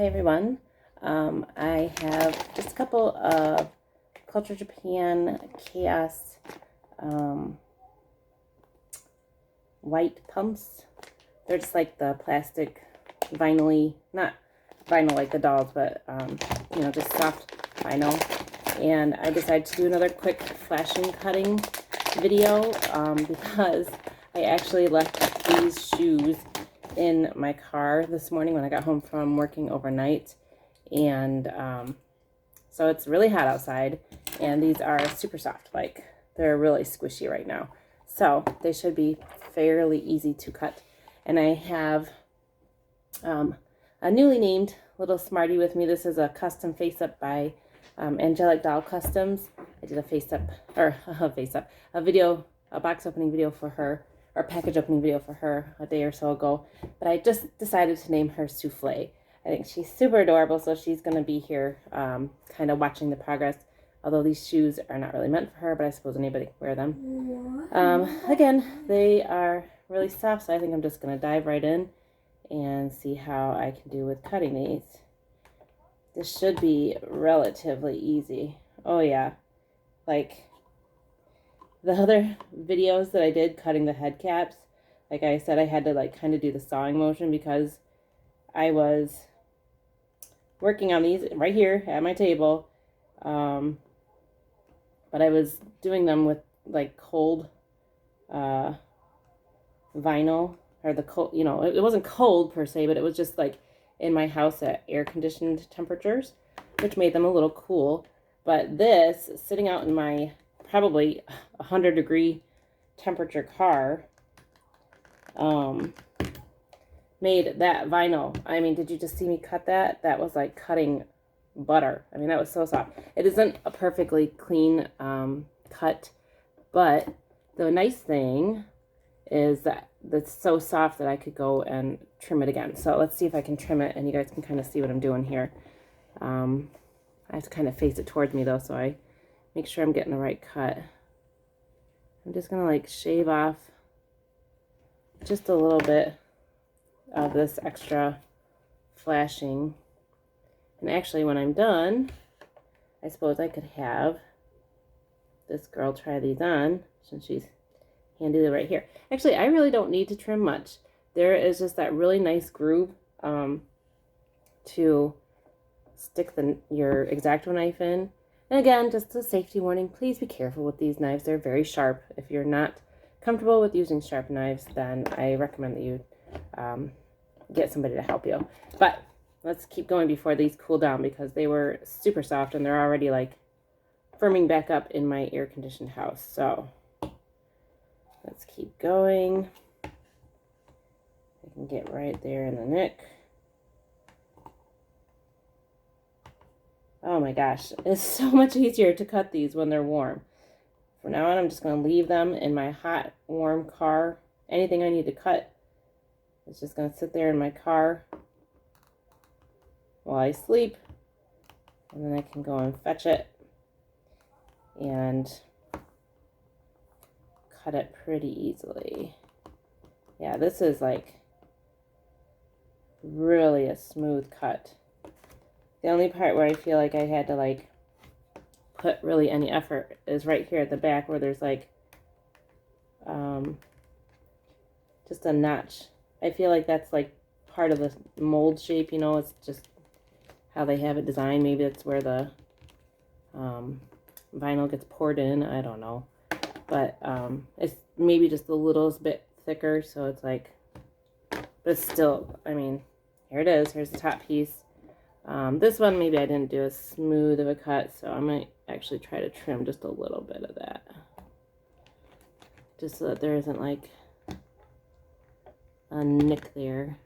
Hi everyone. I have just a couple of Culture Japan Chaos white pumps. They're just like the plastic vinyl-y, not vinyl like the dolls, but you know, just soft vinyl. And I decided to do another quick flashing cutting video because I actually left these shoes in my car this morning when I got home from working overnight. And so it's really hot outside, and these are super soft, like they're really squishy right now. So they should be fairly easy to cut. And I have a newly named little Smartie with me. This is a custom face up by Angelic Doll Customs. I did a face up, or a video, a box opening video for her, or package opening video for her a day or so ago. But I just decided to name her Souffle. I think she's super adorable, so she's going to be here kind of watching the progress. Although these shoes are not really meant for her, but I suppose anybody can wear them. Again, they are really soft, so I think I'm just going to dive right in and see how I can do with cutting these. This should be relatively easy. Oh yeah, like the other videos that I did cutting the head caps, like I said, I had to like kind of do the sawing motion because I was working on these right here at my table, but I was doing them with like cold vinyl, or the cold, you know, it wasn't cold per se, but it was just like in my house at air conditioned temperatures, which made them a little cool. But this, sitting out in my probably 100-degree temperature car, made that vinyl. I mean, did you just see me cut that? That was like cutting butter. I mean, that was so soft. It isn't a perfectly clean cut, but the nice thing is that it's so soft that I could go and trim it again. So let's see if I can trim it, and you guys can kind of see what I'm doing here. I have to kind of face it towards me though, so I make sure I'm getting the right cut. I'm just gonna like shave off just a little bit of this extra flashing. And actually, when I'm done, I suppose I could have this girl try these on, since she's handy right here. Actually, I really don't need to trim much. There is just that really nice groove to stick your X-Acto knife in. And again, just a safety warning, please be careful with these knives. They're very sharp. If you're not comfortable with using sharp knives, then I recommend that you get somebody to help you. But let's keep going before these cool down, because they were super soft and they're already like firming back up in my air-conditioned house. So let's keep going. I can get right there in the neck. Oh my gosh, it's so much easier to cut these when they're warm. From now on, I'm just going to leave them in my hot, warm car. Anything I need to cut is just going to sit there in my car while I sleep. And then I can go and fetch it and cut it pretty easily. Yeah, this is like really a smooth cut. The only part where I feel like I had to like put really any effort is right here at the back, where there's like just a notch. I feel like that's like part of the mold shape, you know, it's just how they have it designed. Maybe that's where the vinyl gets poured in, I don't know. But it's maybe just a little bit thicker, so it's like, but still, I mean, here it is. Here's the top piece. This one, maybe I didn't do as smooth of a cut, so I might actually try to trim just a little bit of that. Just so that there isn't like a nick there.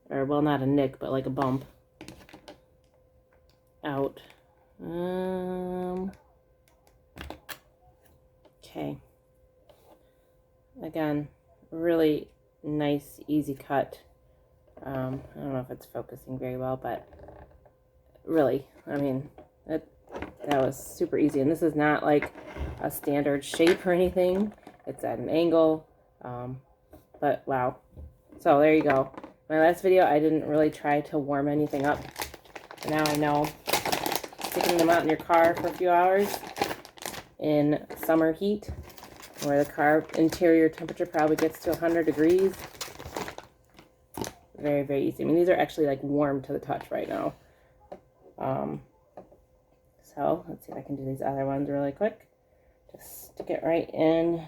Or, well, not a nick, but like a bump out. Okay. Again, really nice, easy cut. I don't know if it's focusing very well, but really, I mean, that was super easy. And this is not like a standard shape or anything. It's at an angle, but wow. So there you go. My last video, I didn't really try to warm anything up. And now I know. Sticking them out in your car for a few hours in summer heat, where the car interior temperature probably gets to 100 degrees. Very, very easy. I mean, these are actually like warm to the touch right now. So let's see if I can do these other ones really quick. Just stick it right in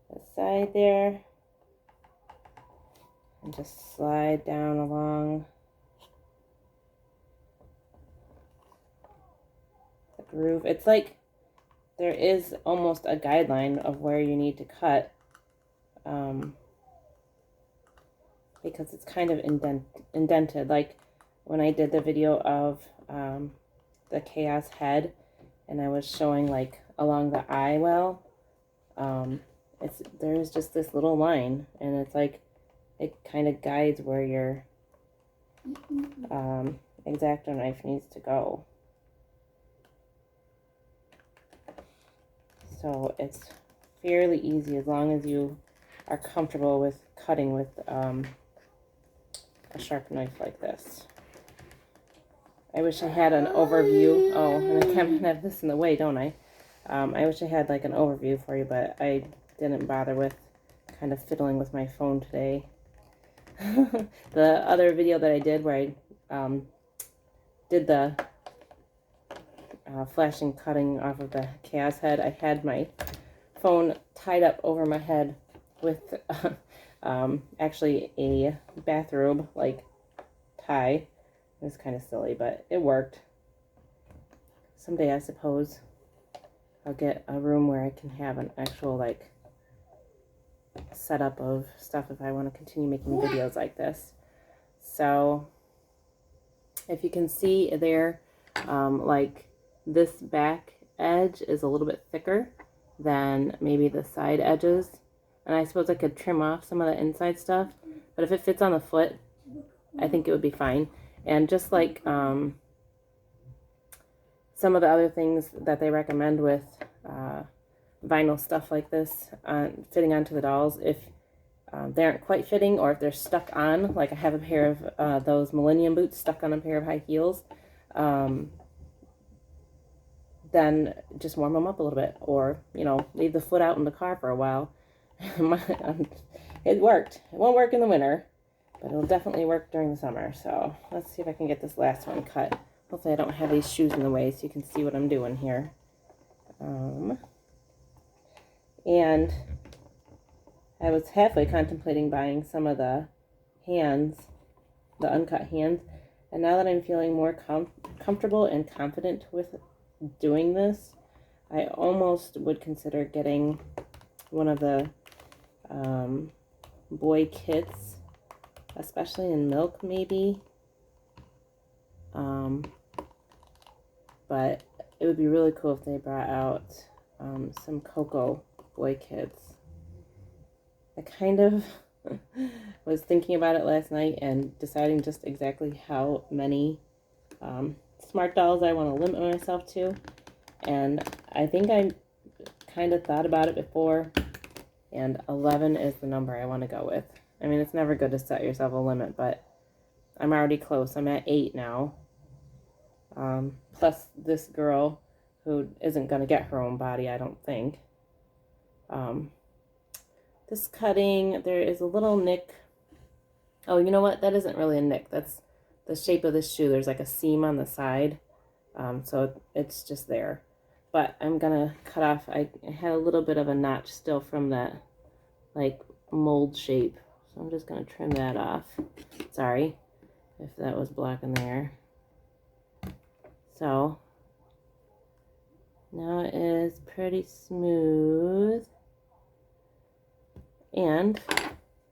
the side there. And just slide down along the groove. It's like there is almost a guideline of where you need to cut, because it's kind of indented. Like when I did the video of the chaos head, and I was showing like along the eye well, there's just this little line, and it's like it kind of guides where your X-Acto knife needs to go. So it's fairly easy as long as you are comfortable with cutting with a sharp knife like this. I wish I had an overview. Oh, and I can't have this in the way, don't I? I wish I had like an overview for you, but I didn't bother with kind of fiddling with my phone today. The other video that I did where I did the flashing cutting off of the chaos head, I had my phone tied up over my head with actually a bathrobe like tie. It was kind of silly, but it worked. Someday I suppose I'll get a room where I can have an actual like setup of stuff if I want to continue making videos like this. So if you can see there, like this back edge is a little bit thicker than maybe the side edges, and I suppose I could trim off some of the inside stuff, but if it fits on the foot, I think it would be fine. And just like some of the other things that they recommend with vinyl stuff like this fitting onto the dolls, if they aren't quite fitting, or if they're stuck on, like I have a pair of those Millennium boots stuck on a pair of high heels, then just warm them up a little bit, or, you know, leave the foot out in the car for a while. It worked. It won't work in the winter, but it'll definitely work during the summer. So let's see if I can get this last one cut. Hopefully I don't have these shoes in the way so you can see what I'm doing here. And I was halfway contemplating buying some of the hands, the uncut hands. And now that I'm feeling more comfortable and confident with doing this, I almost would consider getting one of the boy kits, especially in milk maybe. But it would be really cool if they brought out some Cocoa boy kits. I kind of was thinking about it last night and deciding just exactly how many SmartDolls I want to limit myself to. And I think I kind of thought about it before, and 11 is the number I want to go with. I mean, it's never good to set yourself a limit, but I'm already close. I'm at 8 now. Plus this girl who isn't going to get her own body, I don't think. This cutting, there is a little nick. Oh, you know what? That isn't really a nick. That's the shape of this shoe. There's like a seam on the side. So it's just there. But I'm going to cut off. I had a little bit of a notch still from that like mold shape. So I'm just going to trim that off. Sorry if that was blocking there. So now it is pretty smooth. And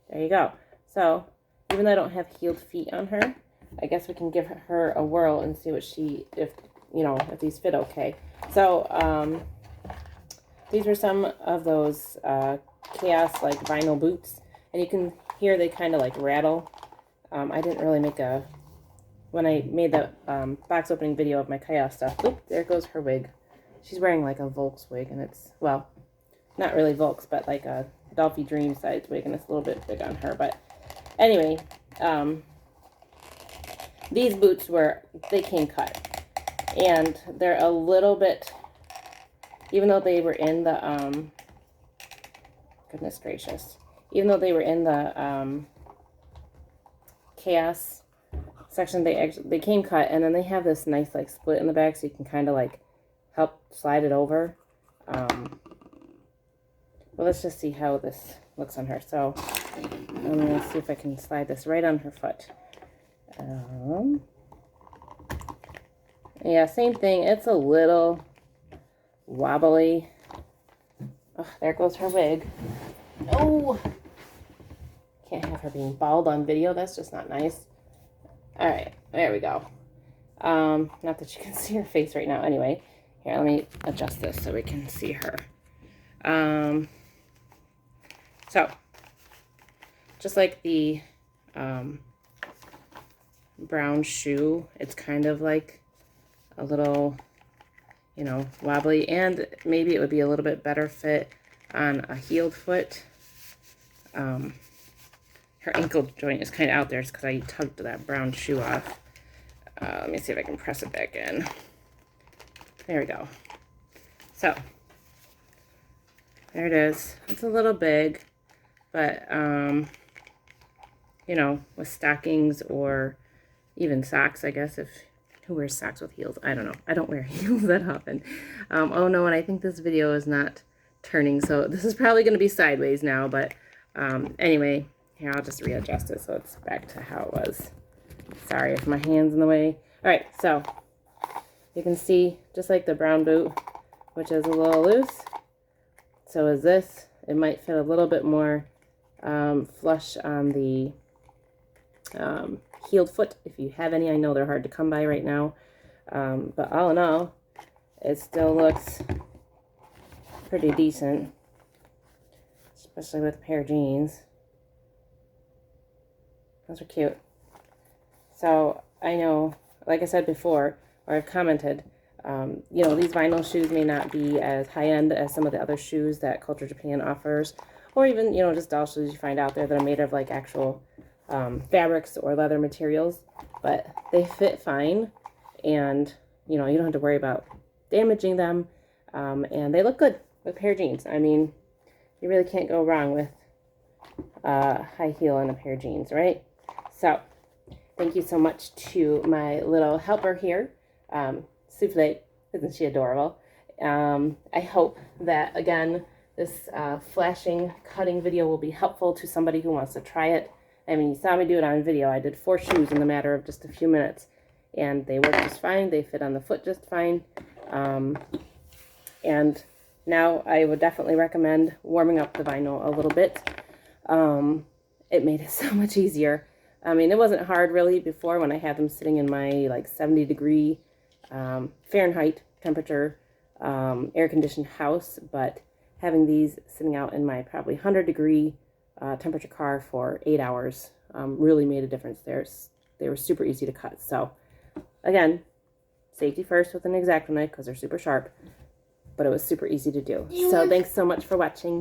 there you go. So even though I don't have heeled feet on her, I guess we can give her a whirl and see what if these fit okay. So these were some of those chaos like vinyl boots, and you can hear they kind of like rattle. I didn't really make when I made the box opening video of my chaos stuff. Oop, there goes her wig. She's wearing like a Volks wig, and it's, well, not really Volks, but like a Dolphy Dream size wig, and it's a little bit big on her. But Anyway, these boots they came cut, and they're a little bit, even though they were in the, goodness gracious, even though they were in the, chaos section, they came cut, and then they have this nice like split in the back, so you can kind of like help slide it over. Well, let's just see how this looks on her. So I'm gonna see if I can slide this right on her foot. Yeah, same thing. It's a little wobbly. Oh, there goes her wig. Oh, can't have her being bald on video. That's just not nice. All right, there we go. Not that you can see her face right now. Anyway, here, let me adjust this so we can see her. So, just like the brown shoe, it's kind of like a little, you know, wobbly, and maybe it would be a little bit better fit on a heeled foot. Her ankle joint is kind of out there because I tugged that brown shoe off. Let me see if I can press it back in. There we go. So, there it is. It's a little big, but, you know, with stockings or even socks, I guess, who wears socks with heels? I don't know. I don't wear heels that often. Oh no, and I think this video is not turning, so this is probably going to be sideways now, but anyway, here, I'll just readjust it so it's back to how it was. Sorry if my hand's in the way. All right, so you can see, just like the brown boot, which is a little loose, so is this. It might fit a little bit more flush on the heeled foot, if you have any. I know they're hard to come by right now, but all in all, it still looks pretty decent, especially with a pair of jeans. Those are cute. So I know, like I said before, or I've commented, you know, these vinyl shoes may not be as high-end as some of the other shoes that Culture Japan offers, or even, you know, just doll shoes you find out there that are made of like actual fabrics or leather materials, but they fit fine, and you know, you don't have to worry about damaging them, and they look good with a pair of jeans. I mean, you really can't go wrong with high heel and a pair of jeans, right? So thank you so much to my little helper here, Souffle. Isn't she adorable? I hope that, again, this flashing cutting video will be helpful to somebody who wants to try it. I mean, you saw me do it on video. I did 4 shoes in the matter of just a few minutes, and they work just fine. They fit on the foot just fine. And now I would definitely recommend warming up the vinyl a little bit. It made it so much easier. I mean, it wasn't hard really before when I had them sitting in my like 70-degree Fahrenheit temperature air-conditioned house, but having these sitting out in my probably 100-degree temperature car for 8 hours really made a difference. They were super easy to cut. So again, safety first with an X-Acto knife because they're super sharp, but it was super easy to do. So thanks so much for watching.